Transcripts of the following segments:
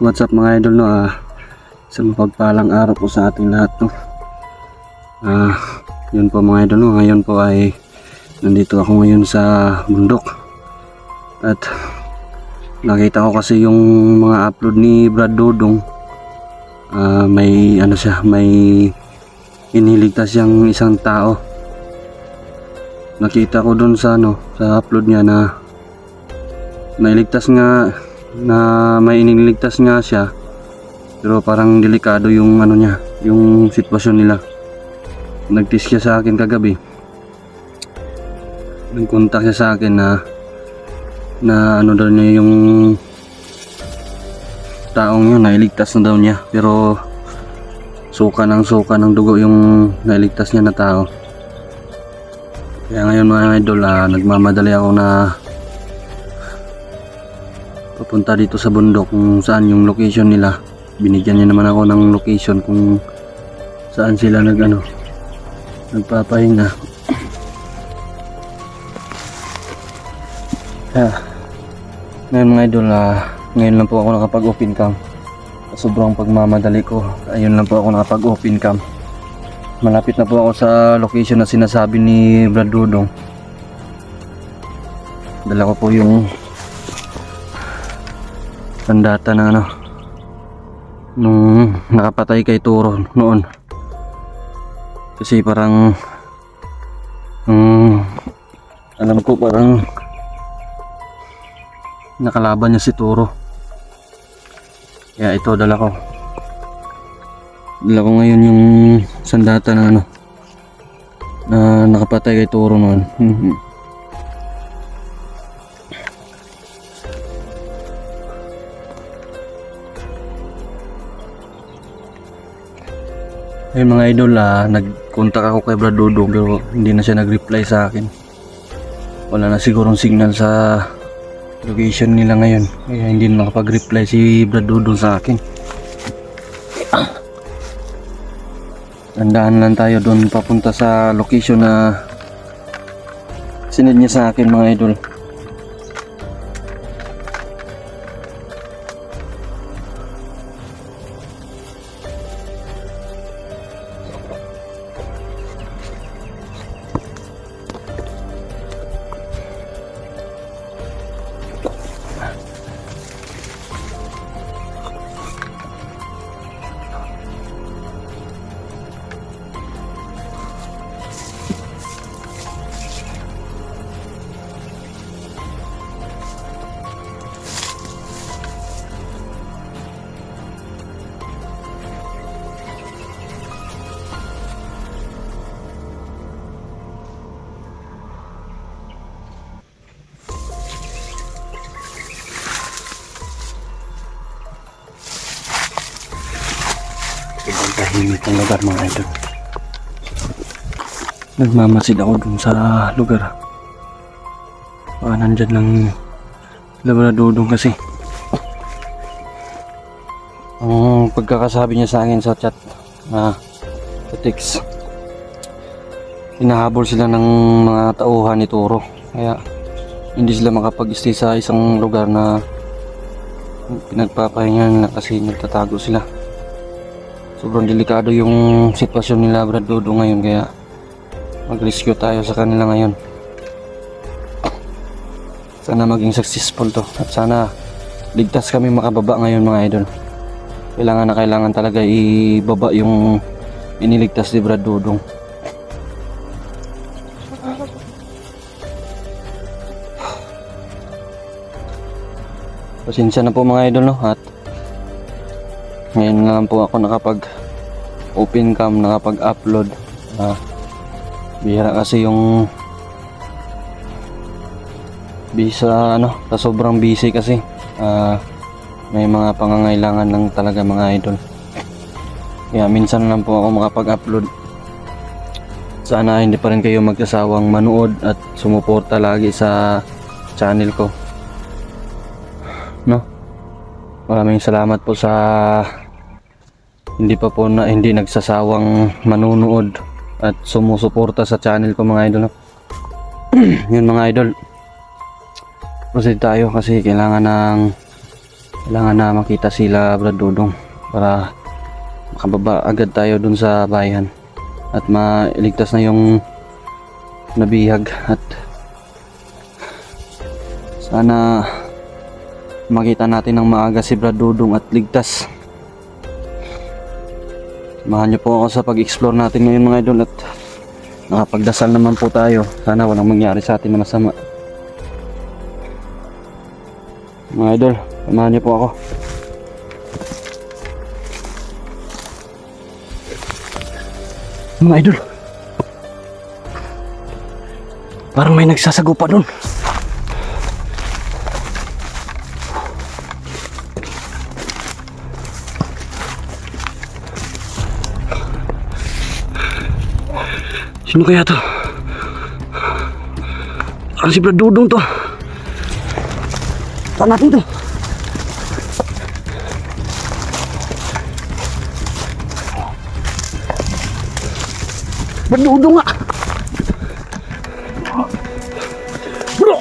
what's up mga idol, no? Isang mapagpalang araw po sa ating lahat, no? Yun po mga idol, no? Ngayon po ay nandito ako ngayon sa bundok. At nakita ko kasi yung mga upload ni Brad Dodong. May ano siya, may iniligtas siyang isang tao. Nakita ko dun sa sa upload niya na nailigtas nga, na may iniligtas nga siya, pero parang delikado yung niya, yung sitwasyon nila. Nag-text siya sa akin kagabi, nag-contact siya sa akin na daw niya yung taong yun, nailigtas na daw niya, pero suka ng dugo yung nailigtas niya na tao. Kaya ngayon mga idol, nagmamadali ako na papunta dito sa bundok kung saan yung location nila. Binigyan niya naman ako ng location kung saan sila nagpapahinga. Ngayon mga idol, ngayon lang po ako nakapag-open cam. Sobrang pagmamadali ko, ayun lang po ako nakapag-open cam. Malapit na po ako sa location na sinasabi ni Brad Dodong. Dala ko po yung pandata na nung nakapatay kay Turo noon. Kasi parang alam ko parang nakalaban niya si Turo. Kaya ito dala ko ngayon yung sandata na na nakapatay kay Turo noon. Ay mga idol, nag-contact ako kay Brad Dodong pero hindi na siya nag-reply sa akin. Wala na sigurong signal sa location nila ngayon, kaya hindi na makapag-reply si Brad Dodong sa akin. Tandaan lang tayo doon papunta sa location na sinend niya sa akin mga idol. Ibang tahimik ang lugar mga idol. Nagmamasid ako dun sa lugar. Nandyan lang Brad Dodong kasi. Ang pagkakasabi niya sa akin sa chat, sa text, hinahabol sila ng mga tauhan ni Turo. Kaya hindi sila makapag-stay sa isang lugar na pinagpapahinga nila kasi nagtatago sila. Sobrang delikado yung sitwasyon nila Brad Dodong ngayon, kaya mag-rescue tayo sa kanila ngayon. Sana maging successful to at sana ligtas kami makababa ngayon mga idol. Kailangan talaga ibaba yung iniligtas ni Brad Dodong. Pasensya na po mga idol, at ngayon na lang po ako nakapag open cam, nakapag-upload. Bihira kasi yung sa sobrang busy kasi. May mga pangangailangan lang talaga mga idol. Kaya minsan lang po ako makapag-upload. Sana hindi pa rin kayo magsasawang manood at sumuporta lagi sa channel ko. Maraming salamat po sa hindi nagsasawang manunood at sumusuporta sa channel ko mga idol. Yun mga idol, proceed tayo kasi kailangan ng Kailangan na makita sila Brad Dudong para makababa agad tayo dun sa bayan at mailigtas na yung nabihag at sana makita natin ng maaga si Brad Dudong at ligtas. Samahan niyo po ako sa pag-explore natin ngayon mga idol at nakapagdasal naman po tayo. Sana walang mangyari sa atin na masama. Mga idol, samahan niyo po ako. Mga idol, parang may nagsasagupa doon. Sino kaya to? Parang si Brad Dudong to. Saan natin to? Brad Dudong nga! Bro!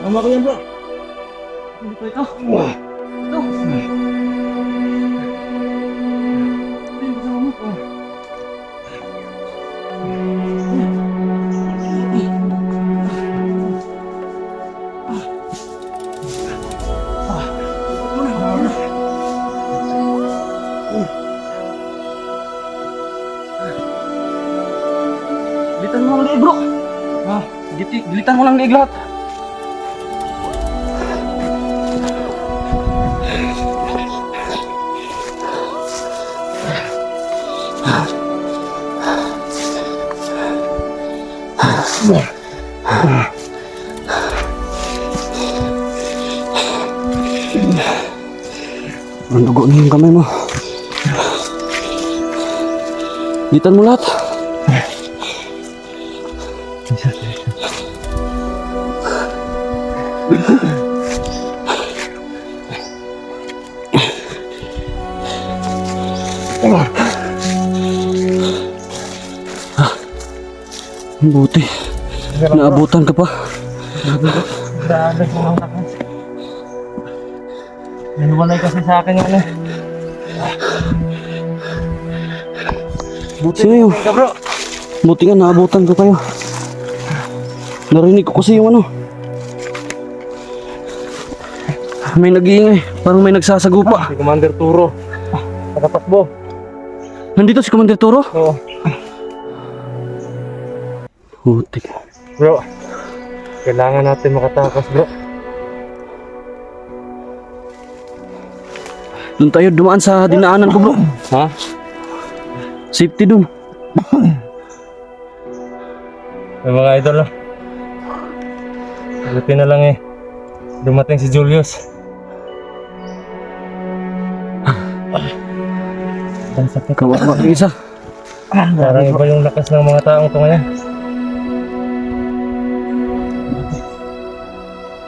Tama ko yan bro. Dito ito. Ito. Gilitan mo lang liig bro. Gilitan mo lang liig lahat. Ang dugo na yung kamay mo. Gitan mo lahat. Buti. Naabutan ka pa. Grabe ko lang takas. Nanuwalay kasi sa akin yung ano. Buti na yun. Ka bro. Buti nga naabutan ko kayo. Narinig ko kasi yung ano. May nag-iingay. Parang may nagsasagupa. Si Commander Turo. Nakatakbo. Nandito si Commander Turo? Oo. Buti. Bro. Kailangan natin makatakas bro. Doon tayo dumaan sa dinaanan ko bro. Ha? Safety dun. May mga idol na. Buti na lang eh. Dumating si Julius. Ang sakit. Kawawa yung isa. Parang iba yung lakas ng mga taong ito ngayon.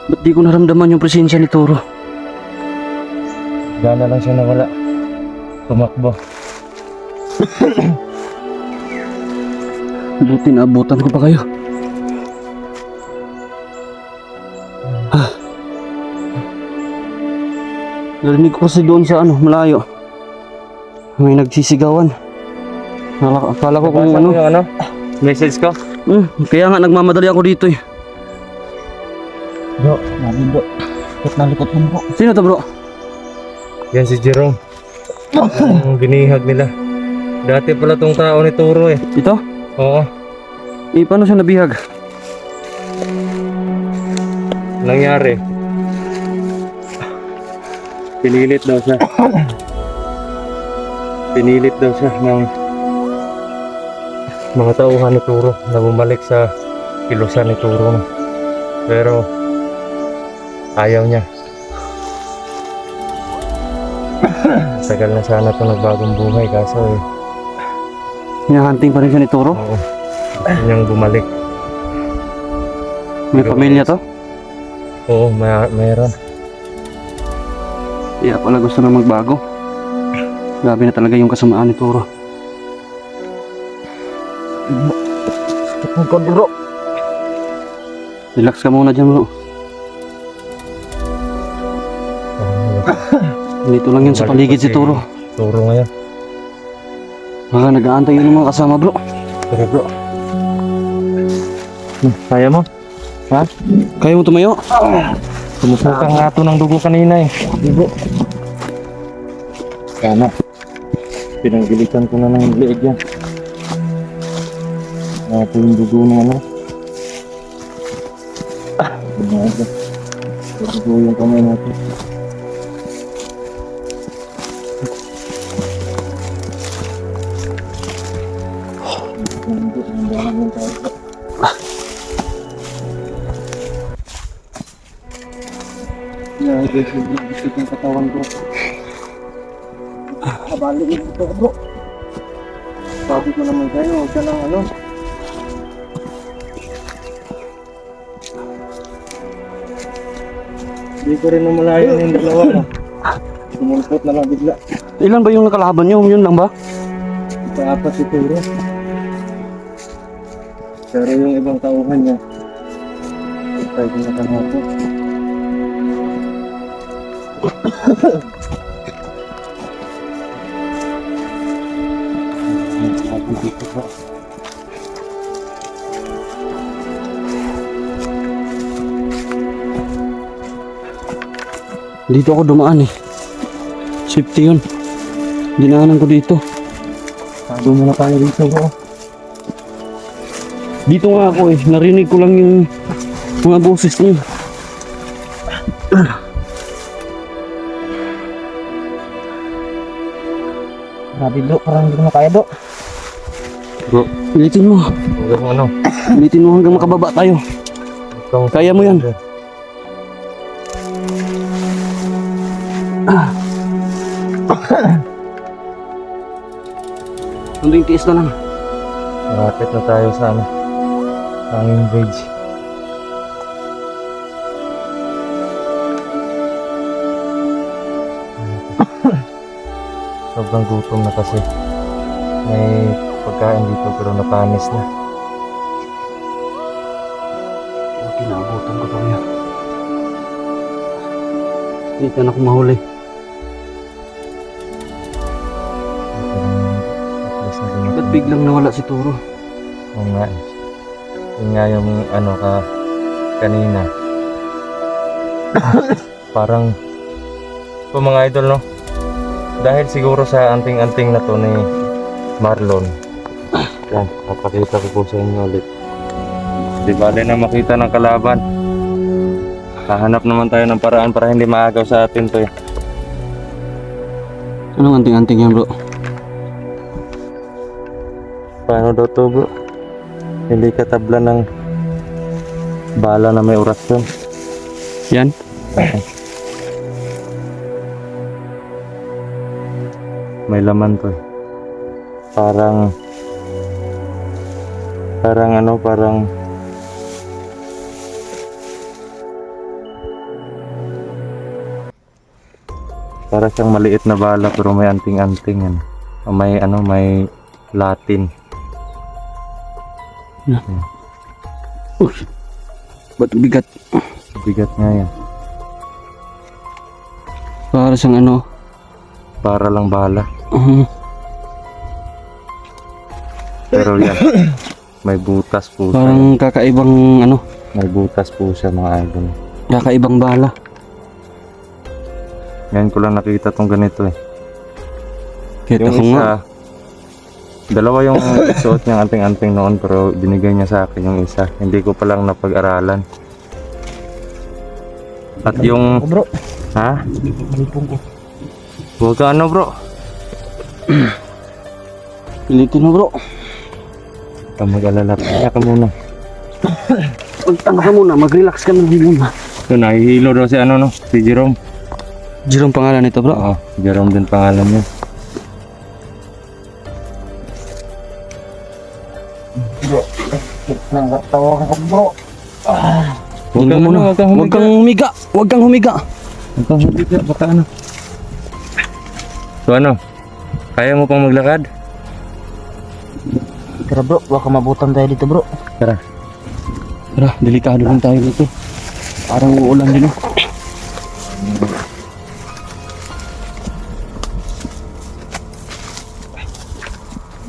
Ba't di ko naramdaman yung presensya ni Turo? Gana lang siya nawala. Tumakbo. Buti naabutan ko pa kayo. Narinig ko kasi doon sa ano, malayo. May nagsisigawan. Akala ko kung Nabasa ano. mo yung ano? Message ko? Kaya nga nagmamadali ako dito eh. Bro, nabi bro. Likot na likot mo bro. Sino to, bro? Yan si Jerome. Ang binihag nila. Dati pala tong tao ni Turo eh. Ito? Oo. Paano siya nabihag? Nangyari. Pinilit daw siya. Pinilit daw siya ng mga tauhan ni Turo na bumalik sa kilusan ni Turo. Pero ayaw niya. Tagal na sana ito nagbagong buhay kaso eh. Hinahunting pa rin siya ni Turo? Oo. Gusto niyang bumalik. May pamilya to? Oo, mayroon. Kaya pala gusto na magbago. Grabe na talaga yung kasamaan ni Turo. Tukod bro. Relax ka muna dyan, bro. Dito lang yun sa paligid si Turo. Turo ngayon. Baka nag-aantay yun ng mga kasama, bro. Pero bro. Kaya mo? Ha? Kaya mo tumayo? Sumusukan nga ito ng dugo kanina eh. Dugo. Kana. Pinanggilitan ko na ng leeg yan. Ito yung dugo ng ano. Dugo yung kamay natin. Gusto yung katawan ko. Kabaligin ito, bro. Sabi ko naman kayo, huwag ka lang ano. Hindi ko rin namalayan yung dalawa na. Sumulpot na lang bigla. Ilan ba yung nakalaban nyo? Yun lang ba? Paapat si Turo. Pero yung ibang tauhan niya, tayo na kahapon. Dito ako dumaan eh. Safety yun. Dinaanan ko dito. Sabi mo na tayo dito bro. Dito nga ako eh. Narinig ko lang yung mga boses niyo. Grabe bro, parang hindi ko na kaya bro. Bro, pilitin mo. Huwag mo ano. Pilitin mo hanggang makababa tayo. Kaya mo yan. Hanggang tiis na lang. Malapit na tayo sa ano, hanging bridge. Sobrang gutom na kasi. May pagkain dito pero napanis na. Kinabutan ko kami. Dito na ako mahuli. Ba't biglang nawala si Turo? Oo nga. Yun nga yung ano ka kanina. Parang ito mga idol no. Dahil siguro sa anting-anting na to ni Marlon. Yan, papakita ko po sa inyo ulit. Di bale na makita ng kalaban. Hahanap naman tayo ng paraan para hindi maagaw sa atin to eh. Anong anting-anting yan, bro? Paano daw to bro? Hindi katabla ng bala na may orasyon. Yan? May laman to. Parang ano, parang para siyang maliit na bala pero may anting-anting yan. May ano, may Latin. Uy! Ba't bigat? Bigat nga yan. Para siyang ano? Para lang bala. Pero yan, may butas po siya. Parang kakaibang ano? May butas po siya mga idol. Kakaibang bala. Ngayon ko lang nakita tong ganito eh. Kita Yung ko nga. isa, dalawa yung suot niyang anting-anting noon pero binigay niya sa akin yung isa. Hindi ko pa lang napag-aralan. At yung... Bro, Ha? malipong ko. Huwag ka ano bro? Pilitin mo bro. Huwag ka mag-alala. Kaya ka muna. Ano ka muna, mag-relax ka muna. So nahihilo daw si ano no? Si Jerome. Jerome pangalan nito bro. Oo, Jerome din pangalan niya. Nangatawa ko bro. Huwag kang ano, huwag kang Huwag kang humiga. Huwag kang humiga. Huwag kang humiga, baka ano. So ano? Kaya mo pang maglakad? Tara bro, baka mabutan tayo dito bro. Tara. Tara, delikado lang tayo dito. Parang uulan din oh.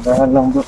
Dahan lang bro.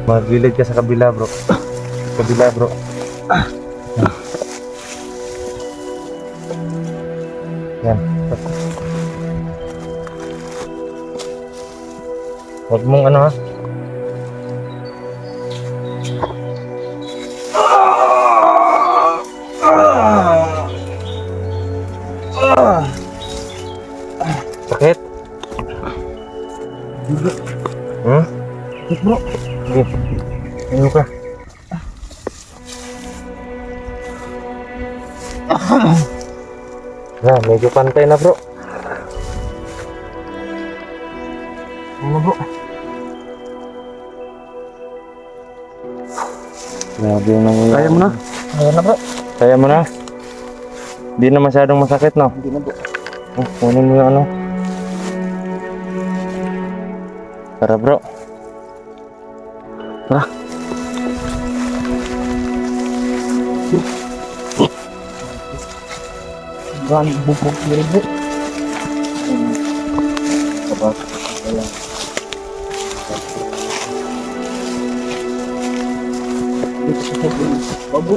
Maglilid ka sa kabila bro. Kabila bro. Yan. Huwag mong ano ha. Sakit? Hmm? Sakit bro. Sige. Ayaw ka. Yan, medyo pantay na bro. Ano bro? Grabe yung nangyayari. Kaya mo na? Ayan na bro. Kaya mo na? Di na masyadong masakit no? Hindi na bro. Oh, kunin mo yung ano. Tara bro. Tara. Gan bubog diri bro. Kapag ayan. Dito sa tubig. Babo.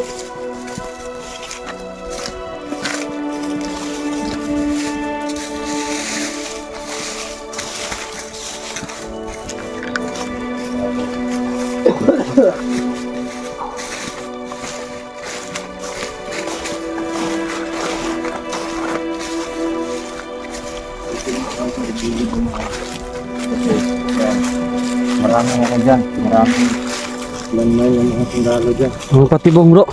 Maraming ano dyan, maraming lanay yung mga sundalo dyan. Ang patibong bro.